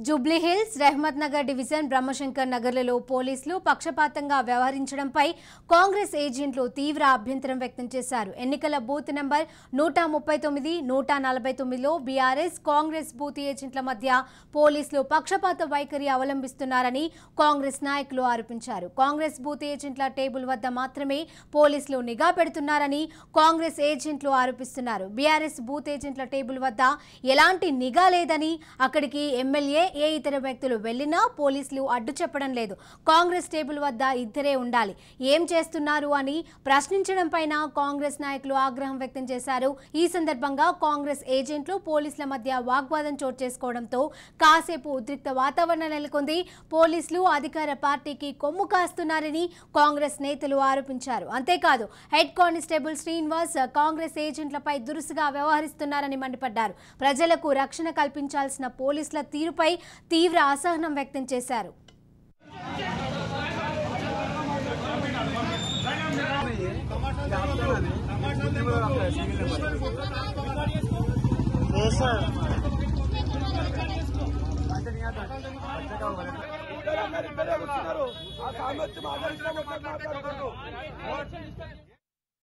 Jubilee Hills, Rehmat Nagar division, బ్రహ్మశంకర్ నగర్లలో పోలీసులు పక్షపాతంగా వ్యవహరించడంపై కాంగ్రెస్ ఏజెంట్లు తీవ్ర అభ్యంతరం వ్యక్తం చేశారు. ఎన్నికల బూత్ నంబర్ 139, 149లో బీఆర్ఎస్, కాంగ్రెస్ బూత్ ఏజెంట్ల మధ్య పోలీసులు పక్షపాత వైఖరి అవలంబిస్తున్నారని కాంగ్రెస్ నాయకులు ఆరోపించారు. కాంగ్రెస్ బూత్ ఏజెంట్ల టేబుల్ వద్ద మాత్రమే పోలీసులు నిఘా పెడుతున్నారని కాంగ్రెస్ ఏజెంట్లు ఆరోపిస్తున్నారు. బీఆర్ఎస్ బూత్ ఏజెంట్ల టేబుల్ వద్ద ఎలాంటి నిఘా లేదని, అక్కడికి ఎమ్మెల్యే ఏ ఇతర వ్యక్తులు వెళ్లినా పోలీసులు అడ్డు చెప్పడం లేదు. కాంగ్రెస్ టేబుల్ వద్ద ఇద్దరే ఉండాలి, ఏం చేస్తున్నారు అని ప్రశ్నించడంపైన కాంగ్రెస్ నాయకులు ఆగ్రహం వ్యక్తం చేశారు. ఈ సందర్భంగా కాంగ్రెస్ ఏజెంట్లు పోలీసుల మధ్య వాగ్వాదం చోటు చేసుకోవడంతో కాసేపు ఉద్రిక్త వాతావరణం నెలకొంది. పోలీసులు అధికార పార్టీకి కొమ్ము కాస్తున్నారని కాంగ్రెస్ నేతలు ఆరోపించారు. అంతేకాదు, హెడ్ కానిస్టేబుల్ శ్రీనివాస్ కాంగ్రెస్ ఏజెంట్లపై దురుసుగా వ్యవహరిస్తున్నారని మండిపడ్డారు. ప్రజలకు రక్షణ కల్పించాల్సిన పోలీసుల తీరుపై తీవ్ర అసహనం వ్యక్తం చేశారు. ఆ